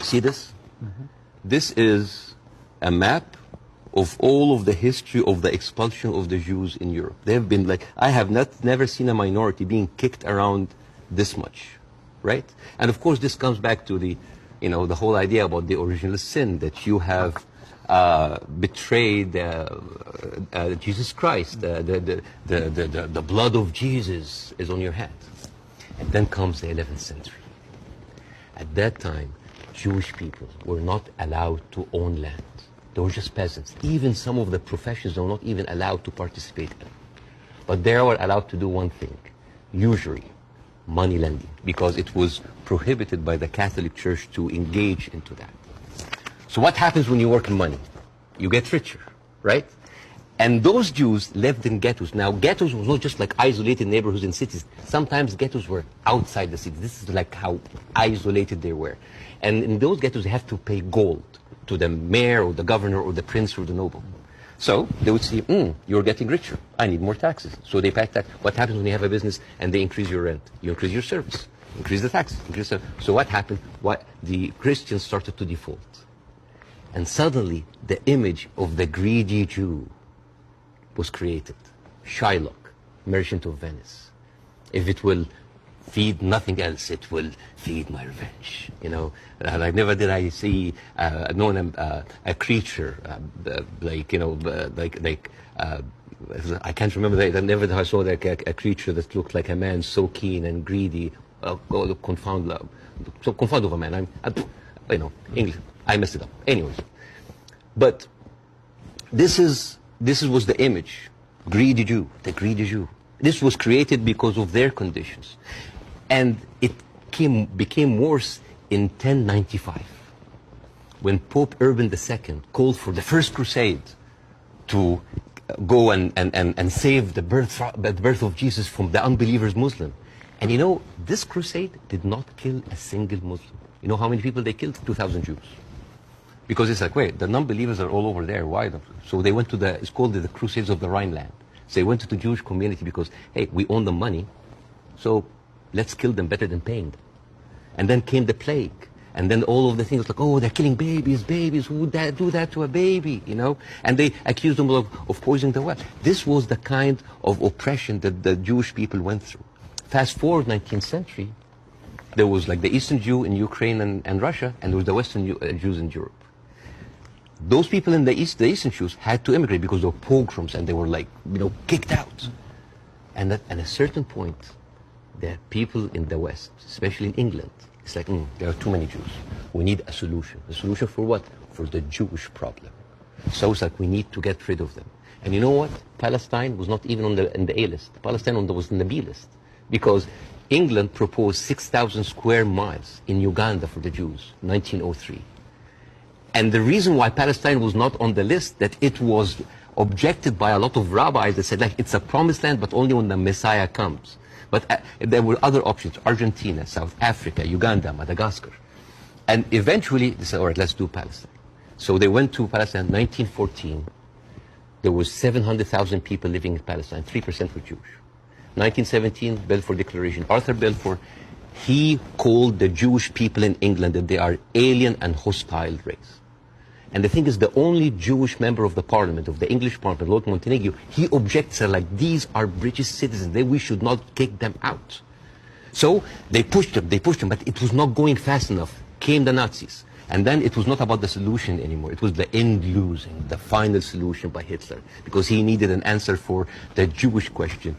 See this? This is a map of all of the history of the expulsion of the Jews in Europe. They have been like, I have never seen a minority being kicked around this much, right? And of course, this comes back to the, the whole idea about the original sin, that you have betrayed Jesus Christ. The blood of Jesus is on your head. And then comes the 11th century. At that time, Jewish people were not allowed to own land. They were just peasants. Even some of the professions they were not even allowed to participate in. But they were allowed to do one thing, usury, money lending, because it was prohibited by the Catholic Church to engage into that. So what happens when you work in money? You get richer, right? And those Jews lived in ghettos. Now, ghettos was not just like isolated neighborhoods in cities. Sometimes ghettos were outside the city. This is like how isolated they were. And in those ghettos, they have to pay gold to the mayor or the governor or the prince or the noble. So they would see, you're getting richer. I need more taxes. So they pay tax. What happens when you have a business and they increase your rent? You increase your service, increase the taxes. So what happened? The Christians started to default. And suddenly, the image of the greedy Jew was created. Shylock, merchant of Venice. If it will feed nothing else, it will feed my revenge. Like never did I see a creature I can't remember that. Never I saw like a creature that looked like a man so keen and greedy. Confound of a man. English. I messed it up. Anyways, but this was the image, greedy Jew, the greedy Jew. This was created because of their conditions. And it became worse in 1095, when Pope Urban II called for the first crusade to go and save the birth of Jesus from the unbelievers Muslim. And this crusade did not kill a single Muslim. You know how many people they killed? 2,000 Jews. Because it's like, wait, the non-believers are all over there. Why? So they went to it's called the Crusades of the Rhineland. So they went to the Jewish community because, hey, we own the money, so let's kill them better than paying them. And then came the plague. And then all of the things like, oh, they're killing babies, who would do that to a baby, And they accused them of poisoning the well. This was the kind of oppression that the Jewish people went through. Fast forward 19th century, there was like the Eastern Jew in Ukraine and Russia, and there was the Western Jews in Europe. Those people in the Eastern Jews had to immigrate because there were pogroms and they were like, kicked out. And at a certain point, the people in the West, especially in England, it's like, there are too many Jews. We need a solution. A solution for what? For the Jewish problem. So it's like we need to get rid of them. And you know what? Palestine was not even in the A list. Palestine was in the B list. Because England proposed 6,000 square miles in Uganda for the Jews, 1903. And the reason why Palestine was not on the list, that it was objected by a lot of rabbis that said, like, it's a promised land, but only when the Messiah comes. But there were other options, Argentina, South Africa, Uganda, Madagascar. And eventually, they said, all right, let's do Palestine. So they went to Palestine in 1914. There was 700,000 people living in Palestine, 3% were Jewish. 1917, Balfour Declaration. Arthur Balfour, he called the Jewish people in England that they are alien and hostile race. And the thing is, the only Jewish member of the parliament, of the English parliament, Lord Montenegro, he objects, like, these are British citizens, we should not kick them out. So they pushed them, but it was not going fast enough. Came the Nazis. And then it was not about the solution anymore. It was the end losing, the final solution by Hitler, because he needed an answer for the Jewish question,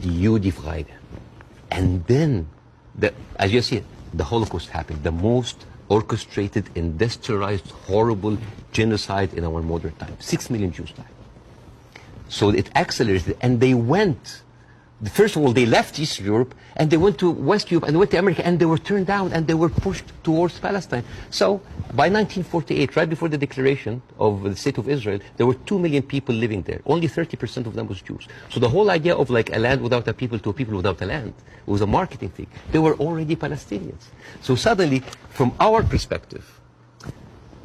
the Judefrage. And then, as you see, the Holocaust happened, the most orchestrated, industrialized, horrible genocide in our modern time. 6 million Jews died. So it accelerated, and they went, first of all, they left East Europe, and they went to West Europe, and they went to America, and they were turned down, and they were pushed towards Palestine. So by 1948, right before the declaration of the State of Israel, there were 2 million people living there. Only 30% of them was Jews. So the whole idea of like a land without a people to a people without a land was a marketing thing. They were already Palestinians. So suddenly, from our perspective,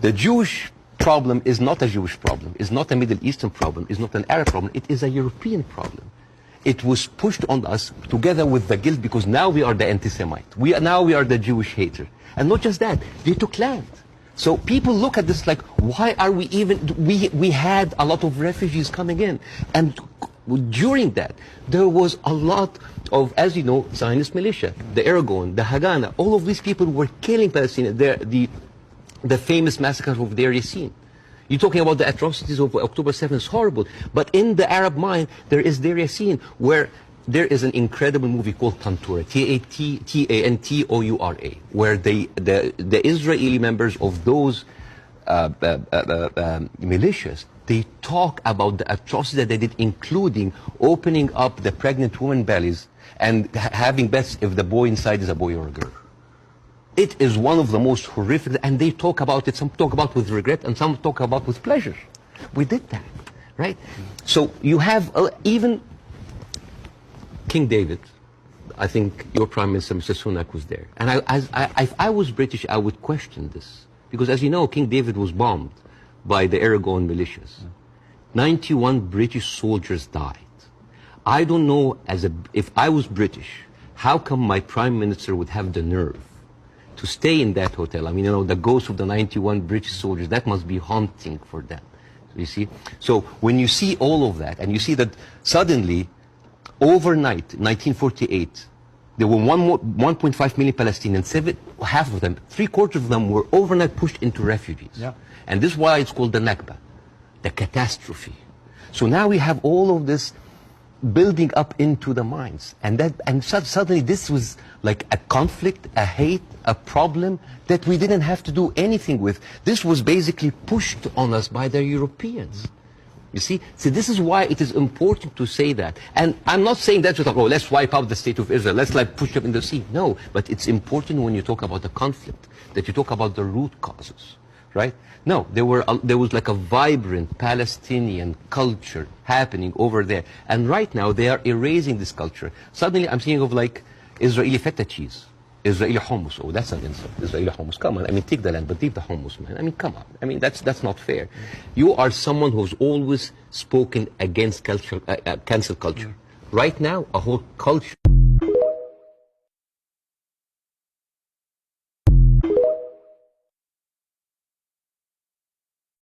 the Jewish problem is not a Jewish problem, is not a Middle Eastern problem, is not an Arab problem, it is a European problem. It was pushed on us together with the guilt, because now we are the anti-Semite. Now we are the Jewish hater. And not just that, they took land. So people look at this like, why are we even, we had a lot of refugees coming in. And during that, there was a lot of, as you know, Zionist militia, the Aragon, the Haganah, all of these people were killing Palestinians. The famous massacre of Deir Yassin. You're talking about the atrocities of October 7th, it's horrible. But in the Arab mind, there is Deir Yassin, where there is an incredible movie called Tantoura, Tantoura, where the Israeli members of those militias, they talk about the atrocities that they did, including opening up the pregnant women's bellies and having bets if the boy inside is a boy or a girl. It is one of the most horrific, and they talk about it, some talk about with regret, and some talk about with pleasure. We did that, right? So you have even King David. I think your Prime Minister, Mr. Sunak, was there. And if I was British, I would question this. Because as you know, King David was bombed by the Aragon militias. 91 British soldiers died. I don't know, if I was British, how come my Prime Minister would have the nerve to stay in that hotel? I mean, you know, the ghost of the 91 British soldiers, that must be haunting for them. You see? So when you see all of that, and you see that suddenly, overnight, 1948, there were 1.5 million Palestinians, half of them, 3/4 of them were overnight pushed into refugees. Yeah. And this is why it's called the Nakba, the catastrophe. So now we have all of this building up into the minds. And suddenly this was like a conflict, a hate, a problem that we didn't have to do anything with. This was basically pushed on us by the Europeans. You see? So this is why it is important to say that. And I'm not saying that to talk, oh, let's wipe out the state of Israel, let's like push them in the sea. No, but it's important when you talk about the conflict, that you talk about the root causes, right? No, there was like a vibrant Palestinian culture happening over there. And right now they are erasing this culture. Suddenly I'm thinking of like Israeli feta cheese. Israeli hummus. Oh, that's an insult. Israeli hummus. Come on. I mean, take the land, but leave the hummus, man. I mean, come on. I mean, that's not fair. You are someone who's always spoken against cancel culture. Right now, a whole culture